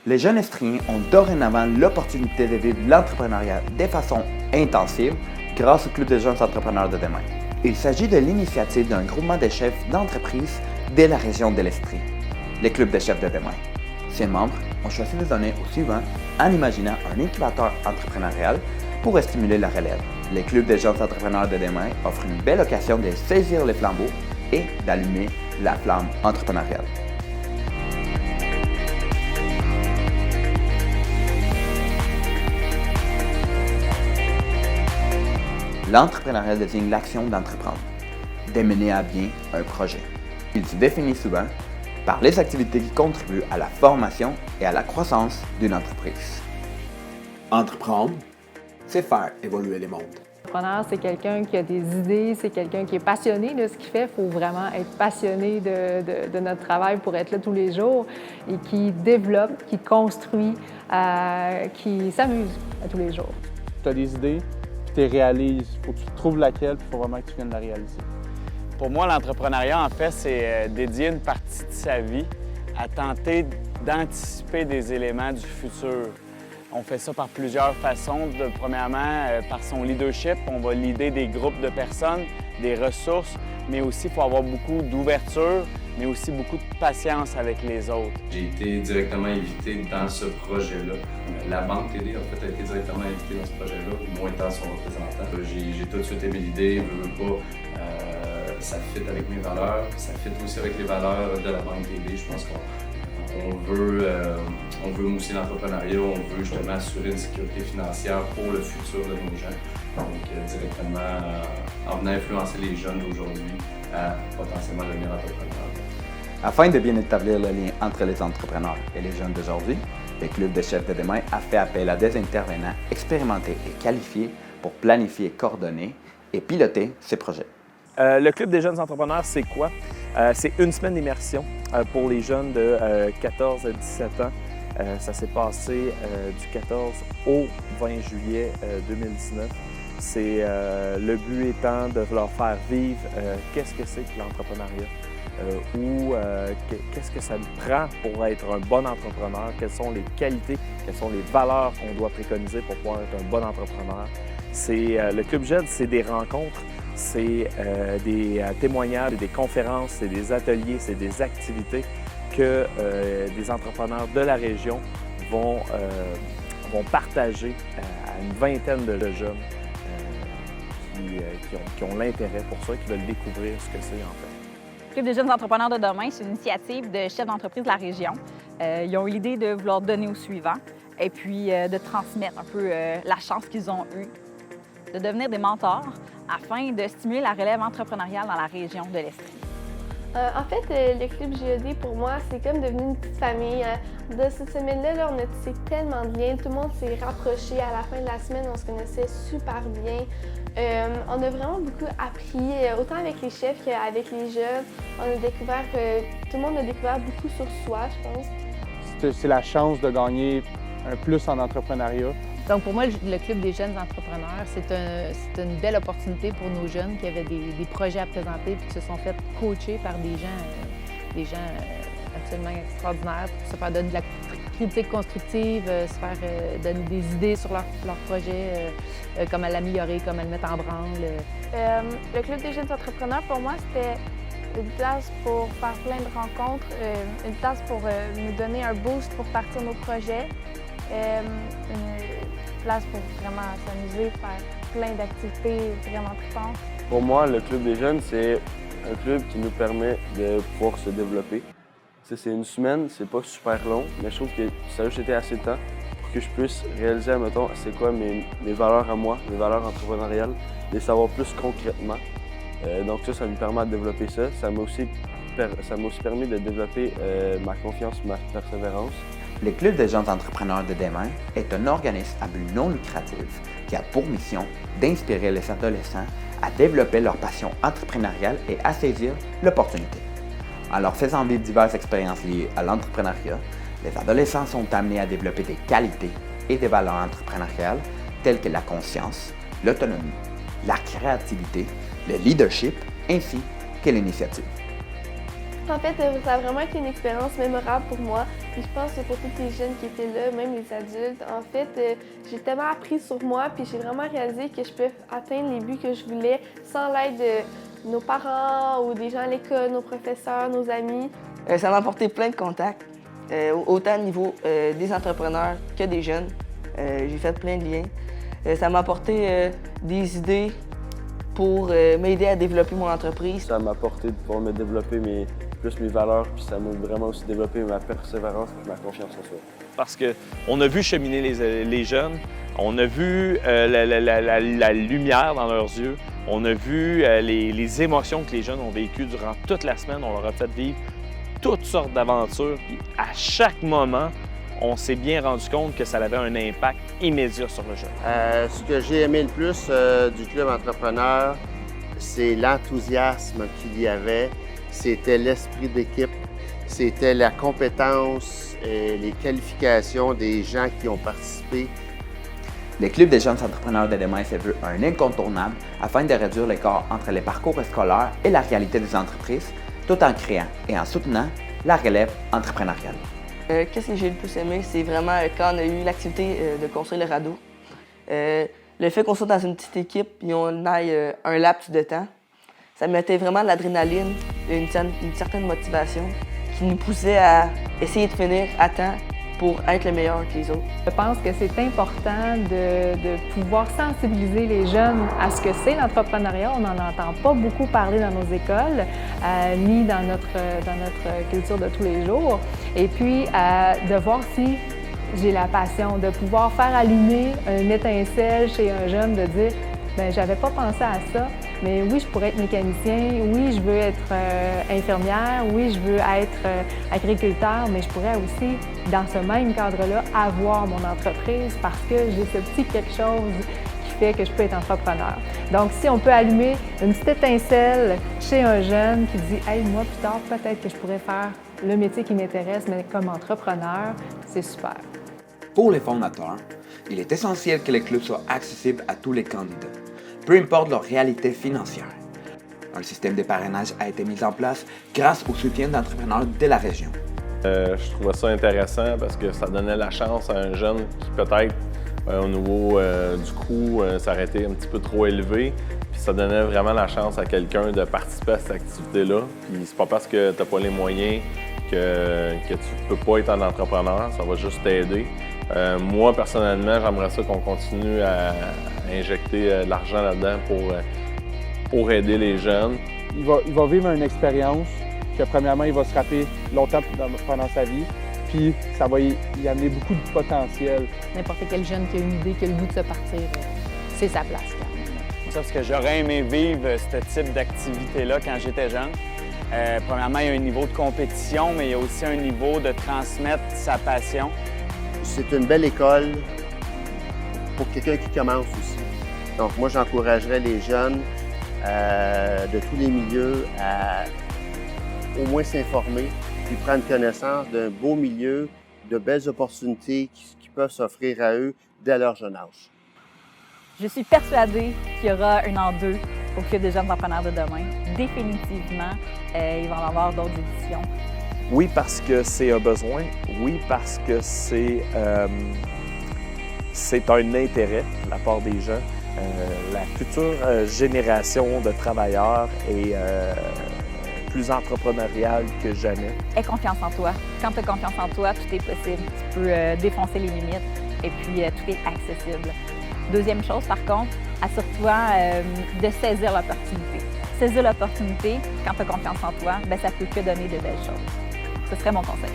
Les jeunes Estriens ont dorénavant l'opportunité de vivre l'entrepreneuriat de façon intensive grâce au Club des jeunes entrepreneurs de demain. Il s'agit de l'initiative d'un groupement de chefs d'entreprise de la région de l'Estrie, les clubs des chefs de demain. Ses membres ont choisi de donner au suivant en imaginant un incubateur entrepreneurial pour stimuler la relève. Les clubs des jeunes entrepreneurs de demain offrent une belle occasion de saisir les flambeaux et d'allumer la flamme entrepreneuriale. L'entrepreneuriat désigne l'action d'entreprendre, de mener à bien un projet. Il se définit souvent par les activités qui contribuent à la formation et à la croissance d'une entreprise. Entreprendre, c'est faire évoluer les mondes. L'entrepreneur, c'est quelqu'un qui a des idées, c'est quelqu'un qui est passionné de ce qu'il fait. Il faut vraiment être passionné de notre travail pour être là tous les jours et qui développe, qui construit, qui s'amuse à tous les jours. Tu as des idées, tu les réalises. Il faut que tu trouves laquelle, puis il faut vraiment que tu viennes la réaliser. Pour moi, l'entrepreneuriat, en fait, c'est dédier une partie de sa vie à tenter d'anticiper des éléments du futur. On fait ça par plusieurs façons. Premièrement, par son leadership, on va leader des groupes de personnes, des ressources, mais aussi il faut avoir beaucoup d'ouverture, mais aussi beaucoup de patience avec les autres. J'ai été directement invité dans ce projet-là. La Banque TD, en fait, a été directement invitée dans ce projet-là, moi étant son représentant. J'ai tout de suite aimé l'idée, ça fit avec mes valeurs, ça fit aussi avec les valeurs de la Banque TD. Je pense qu'on veut mousser l'entrepreneuriat, on veut justement assurer une sécurité financière pour le futur de nos gens. Donc, directement, en venant influencer les jeunes d'aujourd'hui à potentiellement devenir entrepreneurs. Afin de bien établir le lien entre les entrepreneurs et les jeunes d'aujourd'hui, le Club des chefs de demain a fait appel à des intervenants expérimentés et qualifiés pour planifier, coordonner et piloter ces projets. Le Club des jeunes entrepreneurs, c'est quoi? C'est une semaine d'immersion pour les jeunes de 14 à 17 ans. Ça s'est passé du 14 au 20 juillet 2019. Le but étant de leur faire vivre qu'est-ce que c'est que l'entrepreneuriat ou qu'est-ce que ça prend pour être un bon entrepreneur, quelles sont les qualités, quelles sont les valeurs qu'on doit préconiser pour pouvoir être un bon entrepreneur. Le Club Jeune, c'est des rencontres. C'est des témoignages, des conférences, c'est des ateliers, c'est des activités que des entrepreneurs de la région vont partager à une vingtaine de jeunes qui ont l'intérêt pour ça, qui veulent découvrir ce que c'est en fait. Le Club des jeunes entrepreneurs de demain, c'est une initiative de chefs d'entreprise de la région. Ils ont eu l'idée de vouloir donner au suivant et puis de transmettre un peu la chance qu'ils ont eue de devenir des mentors afin de stimuler la relève entrepreneuriale dans la région de l'Estrie. En fait, le Club GED, pour moi, c'est comme devenu une petite famille. De cette semaine-là, on a tissé tellement de liens. Tout le monde s'est rapproché. À la fin de la semaine, on se connaissait super bien. On a vraiment beaucoup appris, autant avec les chefs qu'avec les jeunes. On a découvert tout le monde a découvert beaucoup sur soi, je pense. C'est la chance de gagner un plus en entrepreneuriat. Donc pour moi, le Club des jeunes entrepreneurs, c'est une belle opportunité pour nos jeunes qui avaient des projets à présenter et qui se sont fait coacher par des gens absolument extraordinaires pour se faire donner de la critique constructive, se faire donner des idées sur leur projet, comment l'améliorer, comment le mettre en branle. Le Club des jeunes entrepreneurs, pour moi, c'était une place pour faire plein de rencontres, une place pour nous donner un boost pour partir nos projets. Une place pour vraiment s'amuser, faire plein d'activités vraiment tripantes. Pour moi, le Club des jeunes, c'est un club qui nous permet de pouvoir se développer. C'est une semaine, c'est pas super long, mais je trouve que ça a juste été assez de temps pour que je puisse réaliser, admettons, c'est quoi mes valeurs à moi, mes valeurs entrepreneuriales, les savoir plus concrètement. Donc ça me permet de développer ça. Ça m'a aussi permis de développer ma confiance, ma persévérance. Le Club des jeunes entrepreneurs de demain est un organisme à but non lucratif qui a pour mission d'inspirer les adolescents à développer leur passion entrepreneuriale et à saisir l'opportunité. En leur faisant vivre diverses expériences liées à l'entrepreneuriat, les adolescents sont amenés à développer des qualités et des valeurs entrepreneuriales telles que la conscience, l'autonomie, la créativité, le leadership ainsi que l'initiative. En fait, ça a vraiment été une expérience mémorable pour moi. Puis je pense que pour tous les jeunes qui étaient là, même les adultes, en fait, j'ai tellement appris sur moi, puis j'ai vraiment réalisé que je peux atteindre les buts que je voulais sans l'aide de nos parents ou des gens à l'école, nos professeurs, nos amis. Ça m'a apporté plein de contacts, autant au niveau des entrepreneurs que des jeunes. J'ai fait plein de liens. Ça m'a apporté des idées pour m'aider à développer mon entreprise. Ça m'a apporté de pouvoir me développer plus mes valeurs, puis ça m'a vraiment aussi développé ma persévérance et ma confiance en soi. Parce qu'on a vu cheminer les jeunes, on a vu la lumière dans leurs yeux, on a vu les émotions que les jeunes ont vécues durant toute la semaine. On leur a fait vivre toutes sortes d'aventures. Puis à chaque moment, on s'est bien rendu compte que ça avait un impact immédiat sur le jeune. Ce que j'ai aimé le plus du Club Entrepreneur, c'est l'enthousiasme qu'il y avait, c'était l'esprit d'équipe, c'était la compétence et les qualifications des gens qui ont participé. Le Club des jeunes entrepreneurs de demain s'est vu un incontournable afin de réduire l'écart entre les parcours scolaires et la réalité des entreprises, tout en créant et en soutenant la relève entrepreneuriale. Qu'est-ce que j'ai le plus aimé, c'est vraiment quand on a eu l'activité de construire le radeau. Le fait qu'on soit dans une petite équipe et on aille un laps de temps, ça mettait vraiment de l'adrénaline, une certaine motivation qui nous poussait à essayer de finir à temps pour être le meilleur que les autres. Je pense que c'est important de pouvoir sensibiliser les jeunes à ce que c'est l'entrepreneuriat. On n'en entend pas beaucoup parler dans nos écoles, ni dans notre culture de tous les jours. Et puis, de voir si j'ai la passion, de pouvoir faire allumer une étincelle chez un jeune, de dire bien, j'avais pas pensé à ça, mais oui, je pourrais être mécanicien, oui, je veux être infirmière, oui, je veux être agriculteur, mais je pourrais aussi, dans ce même cadre-là, avoir mon entreprise parce que j'ai ce petit quelque chose qui fait que je peux être entrepreneur. Donc, si on peut allumer une petite étincelle chez un jeune qui dit « Hey, moi, plus tard, peut-être que je pourrais faire le métier qui m'intéresse, mais comme entrepreneur », c'est super. Pour les fondateurs, il est essentiel que les clubs soient accessibles à tous les candidats, peu importe leur réalité financière. Un système de parrainage a été mis en place grâce au soutien d'entrepreneurs de la région. Je trouvais ça intéressant parce que ça donnait la chance à un jeune qui peut-être, au niveau du coût, ça aurait été un petit peu trop élevé. Puis ça donnait vraiment la chance à quelqu'un de participer à cette activité-là. Puis c'est pas parce que tu n'as pas les moyens que tu peux pas être un entrepreneur, ça va juste t'aider. Moi, personnellement, j'aimerais ça qu'on continue à injecter de l'argent là-dedans pour aider les jeunes. Il va vivre une expérience que, premièrement, il va se rappeler longtemps pendant sa vie, puis ça va y amener beaucoup de potentiel. N'importe quel jeune qui a une idée, qui a le goût de se partir, c'est sa place. Ça, parce que j'aurais aimé vivre ce type d'activité-là quand j'étais jeune. Premièrement, il y a un niveau de compétition, mais il y a aussi un niveau de transmettre sa passion. C'est une belle école pour quelqu'un qui commence aussi. Donc moi, j'encouragerais les jeunes de tous les milieux à au moins s'informer puis prendre connaissance d'un beau milieu, de belles opportunités qui peuvent s'offrir à eux dès leur jeune âge. Je suis persuadée qu'il y aura un an 2 au Club des jeunes entrepreneurs de demain. Définitivement, il va y en avoir d'autres éditions. Oui, parce que c'est un besoin. Oui, parce que c'est un intérêt de la part des gens. La future génération de travailleurs est plus entrepreneuriale que jamais. Aie confiance en toi. Quand tu as confiance en toi, tout est possible. Tu peux défoncer les limites et puis tout est accessible. Deuxième chose, par contre, assure-toi de saisir l'opportunité. Saisir l'opportunité, quand tu as confiance en toi, bien, ça peut que donner de belles choses. Ce serait mon conseil.